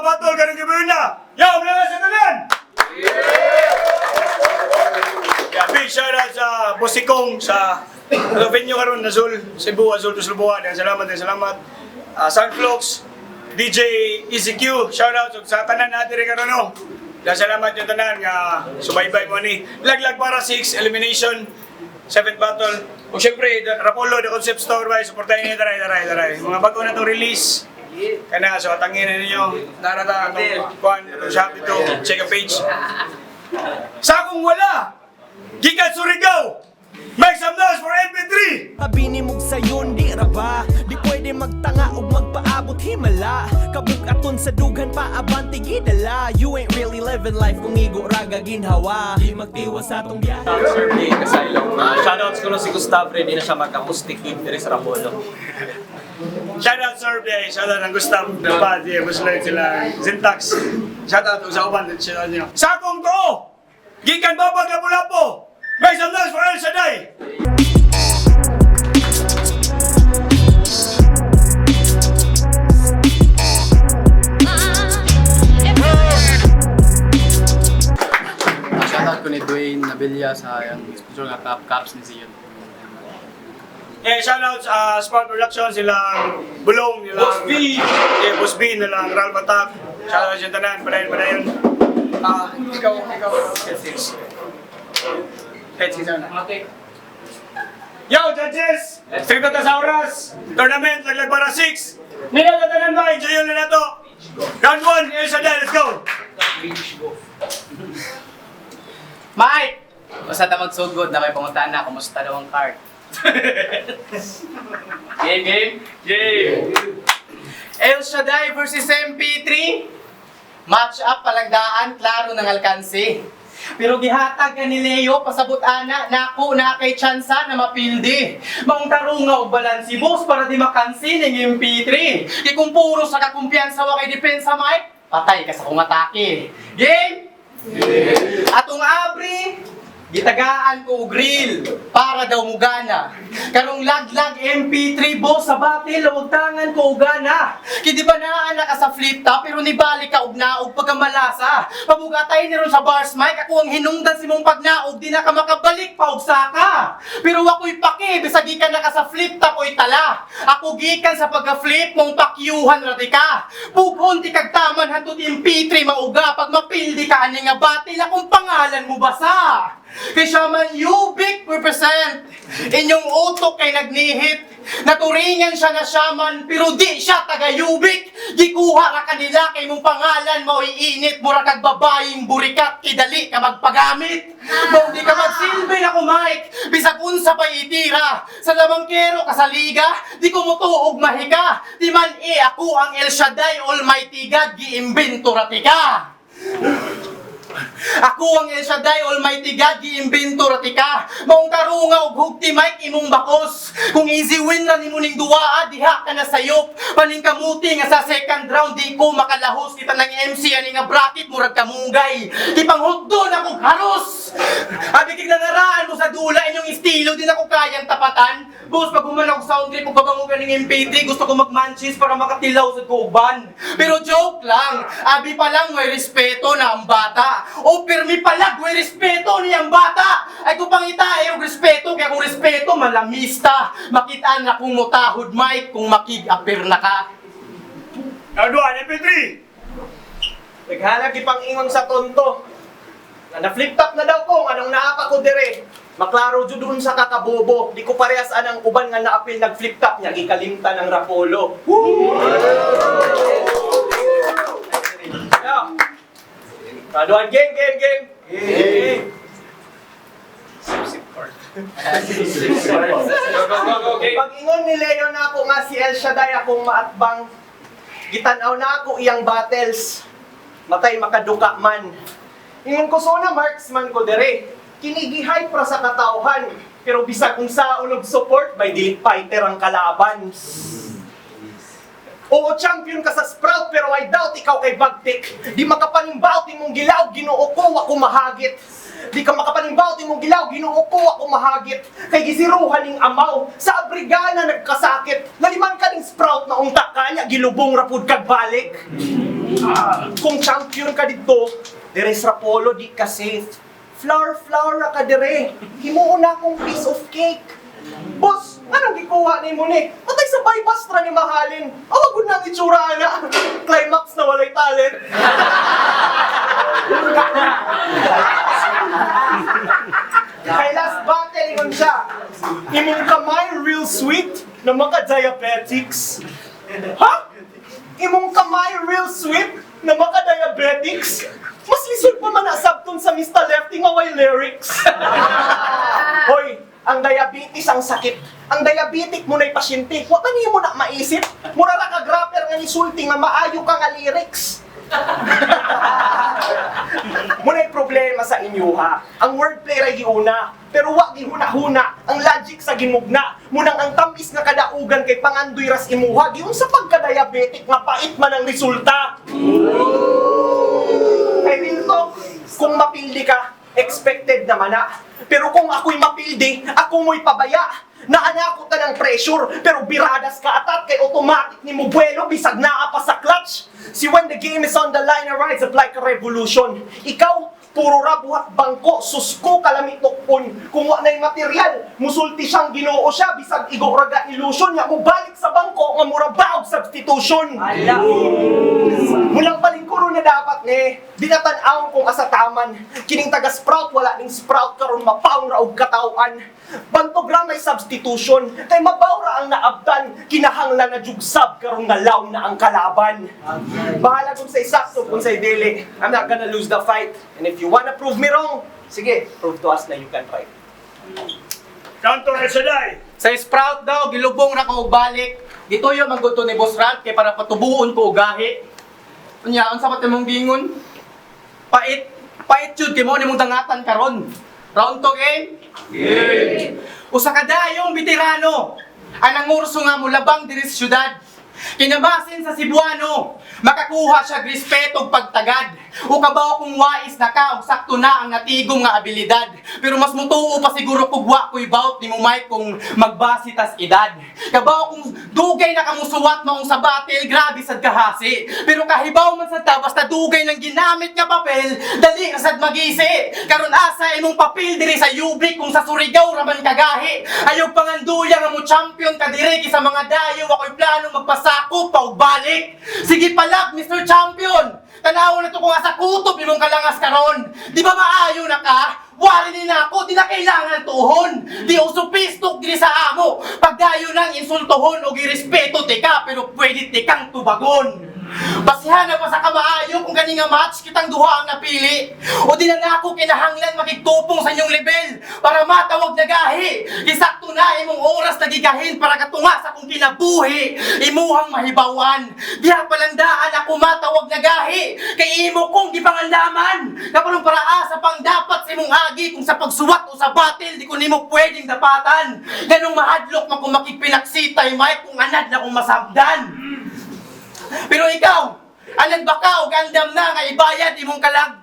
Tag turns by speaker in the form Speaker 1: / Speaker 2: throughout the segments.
Speaker 1: mabatol ka ng gibin na. Yo, mga sa tanan! Yeah, big shout out sa Bosikong sa venue karon Azul, Cebu, Azul to Lubuan. Salamat. Sunflux, DJ EZQ, shout out sa tanan natin rin karon no. Salamat yung tanan nga subaybay mo ni. Laglag para 6 elimination, 7th battle. O syempre, Rapolo, The Concept Store, supportahin niyo, taray. Mga bago na itong release. Kaya so atangin na ninyo, narata itong kuhan, itong shop ito, check ang page. Sa kung wala, gikan Surigao, make some noise for MP3!
Speaker 2: Tabi ni mong sayon, di ra ba? Di pwede magtanga o magpaabot himala. Kabukaton sa dughan pa abanti gidala. You ain't really living life kung igo raga ginhawa. Di magtiwas sa atong biyahe.
Speaker 3: Survey kasaylo. Shoutouts ko lang si Gustavo, ready na siya magkapustik dito sa Rapolo.
Speaker 1: Shoutout Survey, shoutout ang Gustav, Napati, Buslay sila, Zintax. Shoutout sa uban, shoutout nyo. Sa kung to, gikan babag Lapu-Lapu, make some noise for El Shaddai!
Speaker 4: Shoutout ko ni Dwayne Nabilia sa yung sponsor nga Caps ni Zion.
Speaker 1: Shoutout sa Spark Production, silang Bulong, nilang Boss B, nilang Ral Batak. Shoutout sa tanan, padayon. Ikaw, Head 6. Head 6 na.
Speaker 3: Okay.
Speaker 1: Yo, judges! Stricto Tasauras, tournament, laglag para 6. Nila na tanan ba, enjoy yun na to. Round 1, El Shaddai, let's go!
Speaker 4: Mike! Basta ta magsugod na may panguntahan na, kumusta daw ang card? Game! El Shaddai versus MP3. Match up palagdaan, klaro ng alkansi. Pero gihatag ka ni Leo, pasabot ana, naku na kay tsansa na mapildi. Maong tarunga o balansi boss para di makansi ng MP3. Di kung puro sa kakumpiyansa wa kay depensa Mike, patay ka sa kung atake. Game! Atong abri, gitagaan ko og grill para daw mugana. Karong laglag MP3 boss sa batil, lawagtangan ko og gana. Kay di ba naa ka sa flip top pero nibalik ka og naog pagkamalasa. Pabugatay ni ron sa bars mic, ako ang hinungdan si mong pagnaog, di na ka makabalik pa og saka. Pero ako'y paki, bisag gikan na ka sa flip top oy tala. Ako gikan sa pagka-flip mong pakyuhan rati ka. Pugon ti kagtaman hantud MP3 mauga pag mapildi ka ani nga batil akong pangalan mo basa. Kay Shaman Ubik represent. Inyong utok kay nagnihit. Naturingan siya na Shaman pero di siya taga Ubik. Gikuha ra kanila kay mong pangalan mo iinit. Mura kag babaying burikat kidali ka magpagamit. Mao di ka magsilbi na ko Mike. Bisag unsa pa itira. Sa lamangkero ka sa liga. Di ko mutuog mahika. Di man ako ang El Shaddai Almighty God. Giimbento rati ka. Ako ang El Shaddai Almighty God, gi-imbento rati ka. Maong karunga og hugti Mike imong bakos. Kung easy win na nimo ning duwa, diha ka na sayop. Paning kamuti nga sa second round di ko makalahos kita ng MC ani nga bracket murag kamunggay. Di panghudon akong haros. Abi kig nanaraan mo sa dula inyong estilo di na ko kayang tapatan. Boss, pag human ako sound trip ug pabangugan ning MP3, gusto ko mag-manchis para makatilaw sa kuban. Pero joke lang, abi pa lang may respeto na ang bata. O pirmi palag, may respeto niyang bata. Ay kung pangita yung respeto, kaya kung respeto, malamista. Makitaan na kung mutahod, Mike, kung makig-apir na ka.
Speaker 1: Round 1, MP3!
Speaker 3: Naghanag ipang ingon sa tonto. Na-flip top na daw ko, anong naapa ko dire. Maklaro jud dun sa kakabobo. Di ko parehas anang uban nga naapil nag-flip top niya, gikalimta ng Rapolo. Kaduan, game! Pag ingon ni Leo na ako nga si El Shaddai akong maatbang, gitanaw na ako iyang battles, matay makaduka man. Ingon ko so na marksman ko dire, kinigihay pra sa katauhan, pero bisag kung sa unog support, by delete fighter ang kalaban. Oo, champion ka sa Sprout, pero I doubt ikaw kay Bagtik. Di makapanimbaw, timong gilaw, ginoo ko, ako mahagit. Di ka makapanimbaw, timong gilaw, ginoo ko, ako mahagit. Kay gisiruhan ning amaw, sa abrigana nagkasakit. Naliman ka ning Sprout na untak kanya, gilubong rapud kag balik. Kung champion ka dito, dire sa polo di ka safe. Flower ra ka dire. Himuon na akong piece of cake. Boss, anong gikuha ni mo ni? Patay sa bypass ra ni mahalin. Awag na itsura na. Climax na walay talent. Kay last battle ingon siya. Imong kamay real sweet na maka-diabetics. Ha? Imong kamay real sweet na maka-diabetics? Mas lisod pa man asabton sa Mr. Lefty nga way lyrics. Hoy, ang diabetes ang sakit. Ang diabetic mo na'y pasyente. Wa man mo na maisip. Mura ra ka grapper nga nisulti nga maayo ka nga lyrics. Muna'y problema sa inyo ha. Ang wordplay ray giuna, pero wa gihuna-huna. Ang logic sa gimugna. Munang ang tamis nga kadaugan kay pangandoy ras imuha. Giun sa pagka-diabetic nga pait man ang resulta. Kay Wilton, kung mapildi ka, expected naman na. Pero kung ako'y mapildi, ako mo'y pabaya. Naanako ka ng pressure, pero biradas ka atat kay automatic ni mo buwelo, bisag naa pa sa clutch. Si when the game is on the line, I rise up like a revolution. Ikaw, puro rabuhat bangko, susko kalamit nukpon. Kung wa na'y material, musulti siyang ginoo siya, bisag igo raga illusion. Ya mo balik sa bangko, nga mura baog substitution. Mulang palingkuro na dapat ni, dinatan-aon kong asataman. Kining taga-sprout, wala ning sprout karon mapaong raog katawan. Bantogram may substitution, kay mabawra ang naabdan, kinahanglan na jugsab karon nga law na ang kalaban. Bahala kung sa isakto, kung sa dili. I'm not gonna lose the fight. And if you wanna prove me wrong, sige, prove to us na you can try.
Speaker 1: Counter El Shaddai.
Speaker 4: Sa Sprout daw, gilubong ra ko og balik. Dito yung magguto ni Boss Rant kay para patubuon ko og gahi. Unya, unsa pa timong gingon? Pait jud kay mo nimong dangatan karon. Round 2 game? Game! Usa ka dayong veterano ang nangurso nga mulabang diri sa syudad. Kinabasin sa Cebuano, makakuha siya respeto ug pagtagad. O kabaw kung wais na ka, ug sakto na ang natigom nga abilidad. Pero mas mutuo pa siguro kung wa ko'y bout ni mo Mike kung magbasi tas edad. Kabaw kung dugay na kamusuwat maong sa battle, grabe sad kahasi. Pero kahibaw man sa ta, basta dugay ng ginamit nga papel, dali ka sad magisi. Karon asa imong papel diri sa Ubik kung sa Surigao raman kagahi. Ayaw panganduya nga mo champion ka diri sa mga dayo, ako'y plano magpasako pa og balik. Sige palak, Mr. Champion! Tanaw na to kung asa kutob imong kalangas karon. Di ba maayo na ka? Wari din ako, di na kailangan tuhon. Di usupistok diri sa amo. Pagdayo nang insultohon o girespeto tika, pero pwede tikang tubagon. Basihan na pa sa kamaayo kung kani nga match kitang duha ang napili. O di na ako kinahanglan makigtupong sa inyong level para matawag na gahi. Isakto na imong oras na gigahin para katunga sa kong kinabuhi. Imuhang mahibawan. Diha palandaan ako matawag na gahi. Kay imo kong gipangandaman. Kaparong para sa pang dapat sa imong agi kung sa pagsuwat o sa battle di ko nimo pwedeng dapatan. Ganong mahadlok man kung makipinaksitay Mike kung anad na kung masabdan. Pero ikaw, anad ba ka o gandam na nga ibayad imong kalag?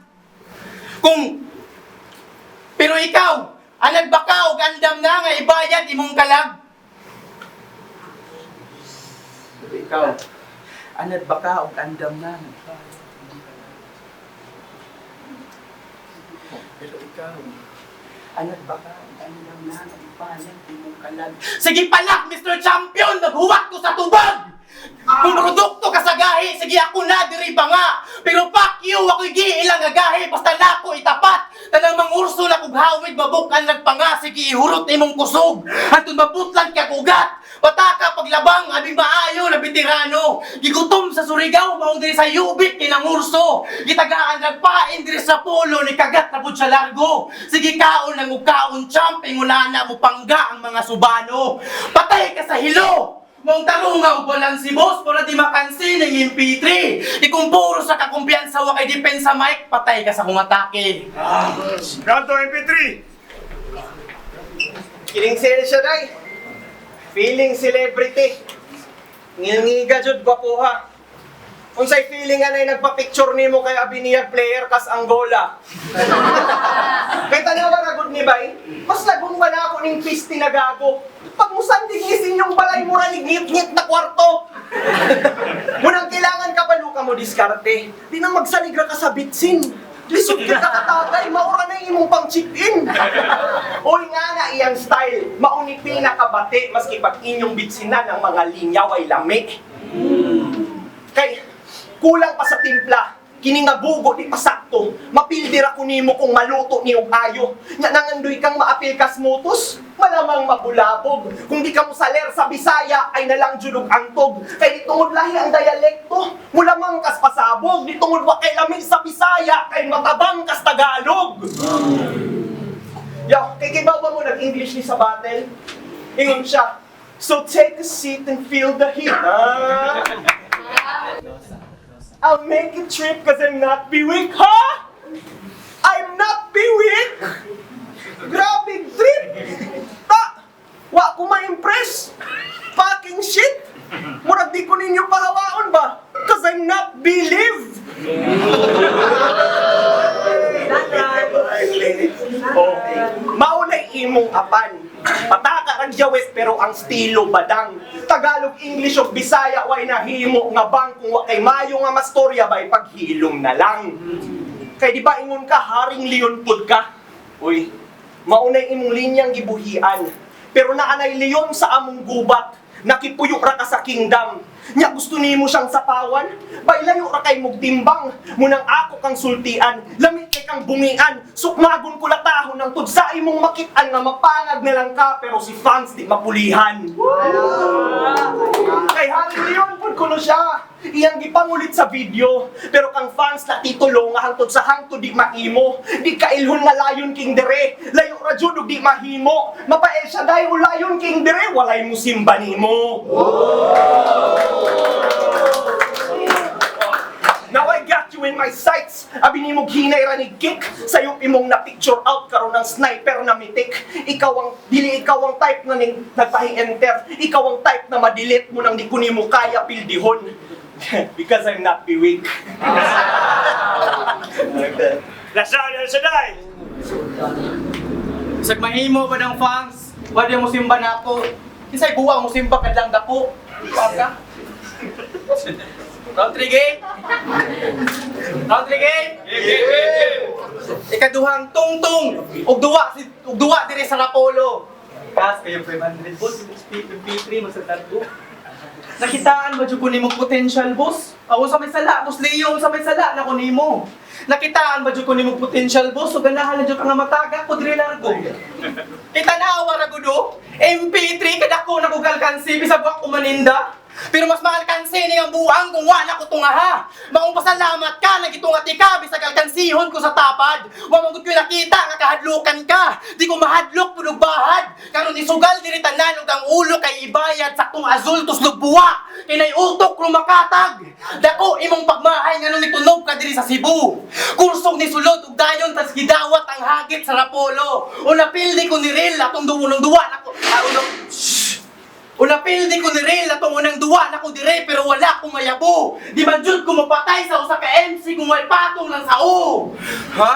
Speaker 4: Pero ikaw, anad ba ka o gandam na nga ibayad imong kalag? Pero ikaw, anad ba ka o gandam na nga ibayad imong kalag? Pero ikaw, anad ba ka o gandam na nga ibayad imong kalag? Sige palak, Mr. Champion! Naghuwat ko sa tubag! Kung produkto ka sa gahi, sige ako na diri ba nga. Pero fuck you, ako'y giilang nga gahi, basta na ako itapat. Tanang mangurso na kong hawid, mabukan nagpanga, sige ihurot imong kusog. Hantun maputlan ka kugat. Pataka paglabang, abing maayo na veterano. Gigutom sa Surigao, maong diri sa Ubik, kinangurso. Gitagaan nagpain diri sa polo, ni kagat na pud sa largo. Sige kaon lang ug kaon champing, una na mo pangga ang mga subano. Patay ka sa hilo! Mong tarungaw walang si boss para di makansin ng MP3. Ikong puro sa kakumpiyansa wa kay depensa Mike, patay ka sa kong atake.
Speaker 1: Round 2 MP3.
Speaker 3: Kining si El Shaddai. Feeling celebrity. Ngilngiga jud gwapuha. Unsay feeling nga na nagpa-picture nimo kay Abiniyag player kas Angola. Kay tanawa ra gud ni bay, mas lagun ba na ako ning pisti na gago. Pag musandig ni sinyong balay mo ra ngit-ngit na kwarto. Munang kailangan ka palo ka mo diskarte. Di nang magsaligra ka sa bitsin. Lisod ka kakatagay, maura na yung imong pang chip-in. Uy nga na iyang style, maunipil na kabate, maski pag inyong bitsinan ng mga linyaw ay lami. Kay, kulang pa sa timpla, kini nga bugo di pasakto, mapildira ko nimo kung maluto ni og ayo. Nya nangandoy kang maapil kas mutos, malamang mabulabog. Kung di ka mo saler sa Bisaya ay nalang julog ang tog. Kay di tungod lahi ang dialekto, mulamang kas pasabog. Di tungod wa kay lami sa Bisaya kay matabang kas Tagalog. Yo, kay kibawa mo nag-English ni sa battle. Ingon siya, so take a seat and feel the heat. I'll make a trip cause I'm not be weak, ha? I'm not be weak! Grabe trip! Wa ko ma-impress! Fucking shit! Murag di ko ninyo pahawaon ba? Cause I'm not believe! Okay. Maunay imong apan. Pataka ang Jawes pero ang estilo badang. Tagalog, English o Bisaya way nahimo nga bang kung wa kay mayo nga mastorya bay paghilom na lang. Kay di ba ingon ka Haring Leon pud ka? Uy, maunay imong linyang gibuhian. Pero naanay leon sa among gubat. Nakipuyo ra ka sa kingdom. Nya gusto nimo siyang sapawan? Baylayo ra kay mugtimbang. Munang ako kang sultian, lamit kay kang bungian. Sukmagon ko latahon ng tudsa imong makit-an nga mapangag na lang ka pero si fans di mapulihan. Kay Haring Leon pud kuno siya. Iyang gipangulit sa video, pero kang fans na titulo nga hangtod sa hangtod di maimo. Di kailhon nga Lion King dere, layo ra jud ug di mahimo. Mapael siya dai o Lion King dere, walay mo simba nimo. Now I got you in my sights. Abi nimo hinay ra ni kick. Sayo imong na picture out karon ng sniper na mitik. Ikaw ang type na ning nagpahi-enter. Ikaw ang type na ma-delete mo nang di ko nimo kaya pildihon. Because I'm not be weak.
Speaker 1: Lasal El Shaddai!
Speaker 4: Sag mahimo ba ng fans? Wala mo simba na ako. Kisay buwa mo simba kadlang dako. Pagka. Round 3 game. Round 3 game. Ikaduhang tungtung. Ug duwa dire sa Rapolo. Kas kayo 500 boss. P3 masagdan ko. Nakitaan ba jud ko nimo potential boss? Ako sa may sala, boss Leo sa may sala na ko nimo. Nakitaan ba jud ko nimo potential boss? So ganahan na jud ka nga mataga ko dire largo. Kita naawa ra gud do. MP3 kadako na ko kalkansi bisag wa ko maninda. Pero mas makalkansi ni ang buang kung wala ko tungaha. Maong pasalamat ka, nagitungati ka, bisag alkansihon ko sa tapad. Wa man gud ko nakita nga kahadlukan ka. Di ko mahadlok punog bahad. Karon isugal diri tanan ug ang ulo kay ibayad saktong azul tuslog buwa. Kinay utok lumakatag. Dako imong pagmahay ngano ni tunog ka diri sa Cebu. Kursog ni sulod ug dayon tas gidawat ang hagit sa Rapolo. Una pildi ko ni Rel atong duwa nako. Una pildi ko ni Rel atong unang duwa na ko dire pero wala akong mayabo. Di man jud ko mapatay sa usa ka MC kung may patong lang sa o. Ha?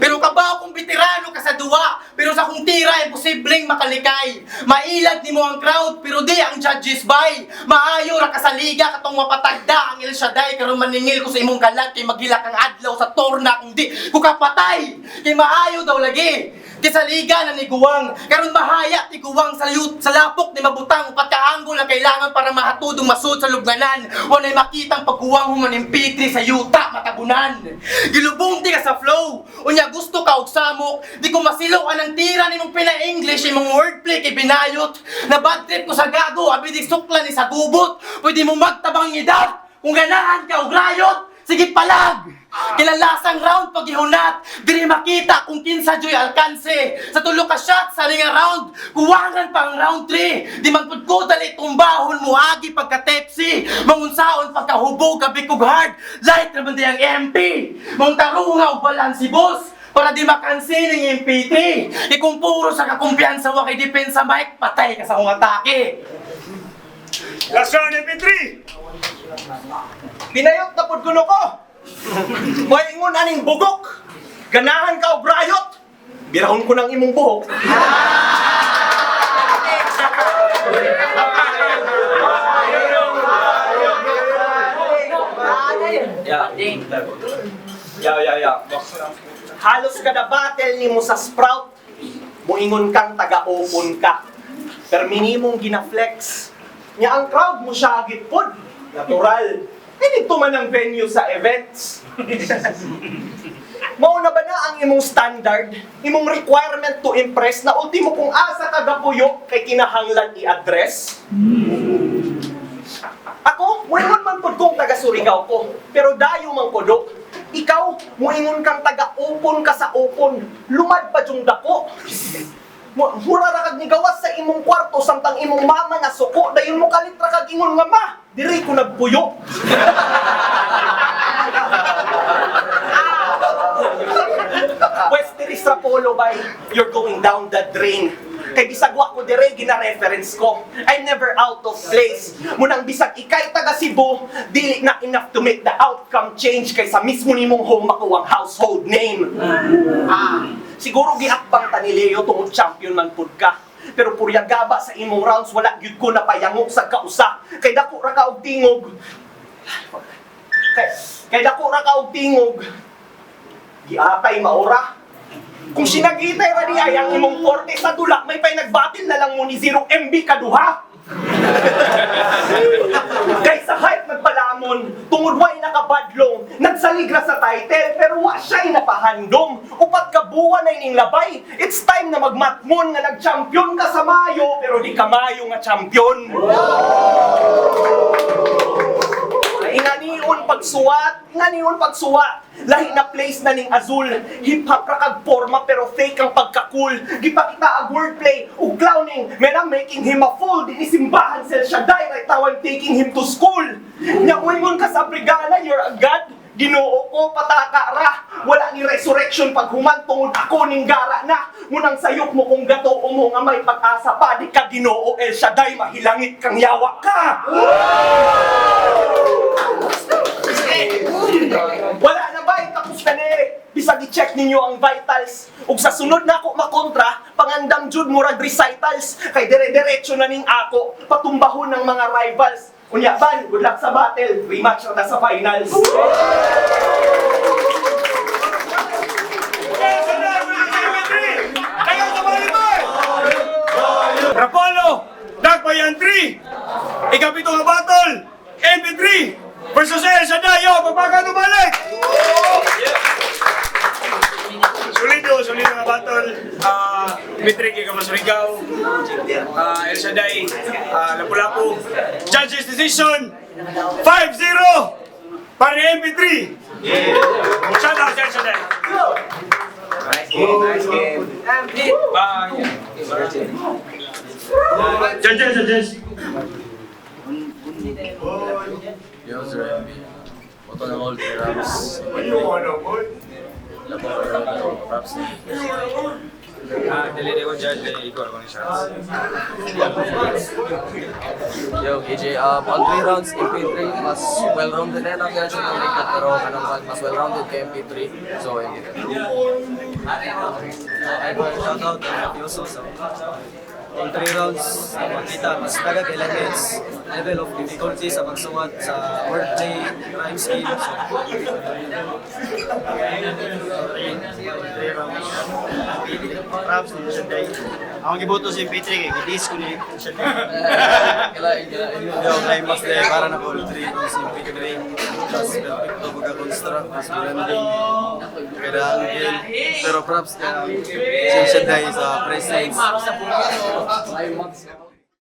Speaker 4: Pero kabaw kong veterano ka sa duwa, pero sa kong tira imposibleng makalikay. Mailag nimo ang crowd pero di ang judges by. Maayo ra ka sa liga katong mapatagda ang El Shaddai karon maningil ko sa imong kalag kay maghilak ang adlaw sa torna kung di ko kapatay. Kay maayo daw lagi. Kisa liga na ni Guwang, karon mahaya ti Guwang sa lapok ni mabutang upat ka anggol na kailangan para mahatudong masud sa lugnanan. Walay makitang pagguwang human MP3 sa yuta matabunan. Gilubong ti ka sa flow, unya gusto ka og samok, di ko masilaw anang tira nimong pina-English imong wordplay kay binayot. Na bad trip ko sa gago, abi di sukla ni sa gubot. Pwede mo magtabang edad kung ganahan ka og rayot. Sige palag! Kilalasang round paghihunat, diri makita kung kinsa joy alkanse. Sa tulo ka shot sa ring round, kuwangan pang round 3. Di man pud ko dali tumbahon mo agi pagka-tepsi. Mangunsaon pagkahubog kabikog hard, light naman di ang MP. Mong tarunga og balansi boss. Para di makansin ng MP3. Ikong puro sa kakumpiyansa wa kay depensa mic, patay ka sa kong atake.
Speaker 1: Last round MP3!
Speaker 3: Pinayot na pud kuno ko. May ingon aning bugok. Ganahan ka og brayot. Birahon ko ng imong buhok. Yeah. Halos kada battle ni mo sa Sprout, muingon kang taga-open ka. Pero minimong gina-flex. Nya ang crowd mo siya agit-pod. Natural. Dito man ang venue sa events. Mao na ba na ang imong standard, imong requirement to impress na ultimo kung asa ka gapuyo kay kinahanglan i-address? Ako, muingon man pod kong taga Surigao ko, pero dayo man ko do. Ikaw, muingon kang taga-upon ka sa upon, lumad pa yung dako. Mura ra kag ni gawas sa imong kwarto samtang imong mama na suko, dayon mo kalit ra kag ingon nga ma, diri ko nagpuyo. West Trapolo bay, you're going down the drain. Kay bisag wa ko dire gina-reference ko. I'm never out of place. Munang bisag ikay taga Cebu, dili na enough to make the outcome change kaysa mismo nimong home makuwang household name. Siguro giakbang ta ni Leo tungod champion man pud ka. Pero puryagaba sa imong rounds wala gyud ko napayangok sa kausa. Kay dako ra ka og tingog. Kay dako ra ka og tingog. Giatay maura. Kung sinagitay ra di ay ang imong 40 sa dula, may pay nagbatil na lang mo ni 0 MB kaduha. Kaysa hype nagpalamon, tungod way nakabadlong, nagsaligra sa title, pero wa siya'y napahandom. Upat kabuwa na ining labay, it's time na magmatmon nga nag-champion ka sa Mayo, pero di ka Mayo nga champion. Inganion pagsuwat, lahi na place na ning Azul, hip-hop ra kag forma pero fake ang pagka-cool. Gipakita ang wordplay ug clowning, man I'm making him a fool. Di simbahan El Shaddai right now I'm taking him to school. Nya uingon ka sa brigada, you're a god. Ginoo ko pataka ra, wala ni resurrection pag humantungod ako ning gara na. Munang sayop mo kung gato mo nga may pag-asa pa, di ka Ginoo El Shaddai, mahilangit kang yawa ka. Wala na ba? Tapos na ni. Bisag i-check ninyo ang vitals. Ug sa sunod na ako makontra, pangandam jud murag recitals. Kay dire-diretso na ning ako, patumbahon ng mga rivals. Unya ban, good luck sa battle. Rematch na sa finals.
Speaker 1: Rapolo, Dagbayan 3, ikapito nga battle, MP3 versus El Shaddai. Yo, pagpaka balik! Sulido nga battle. Mitrik ikaw Surigao, El Shaddai, Lapu-Lapu. Judges decision, 5-0 para MP3. Shout out El Shaddai.
Speaker 3: Nice game.
Speaker 1: Judges.
Speaker 5: Yo, Sir MB. Moto ng all 3 rounds. Props.
Speaker 1: Dili ko judge kay ikaw ako ni shots.
Speaker 5: Yo, KJ, all 3 rounds, MP3, mas well-rounded na lang yan siya ng pero mas well-rounded kay MP3. So, MP3.
Speaker 6: Shoutout kay Mafioso sa all 3 rounds makita mas dagat elements level of difficulty sa pagsuwat sa wordplay, rhyme scheme. Props ni Shaddai. Ang giboto si Petri kay gidis ko ni Shaddai.
Speaker 5: Kilain.
Speaker 6: Yo, climax day para na all 3 rounds si Petri. Tapos perfecto pagka-construct, mas branding. Kada angle. Pero props ka si Shaddai sa presence.
Speaker 5: Climax.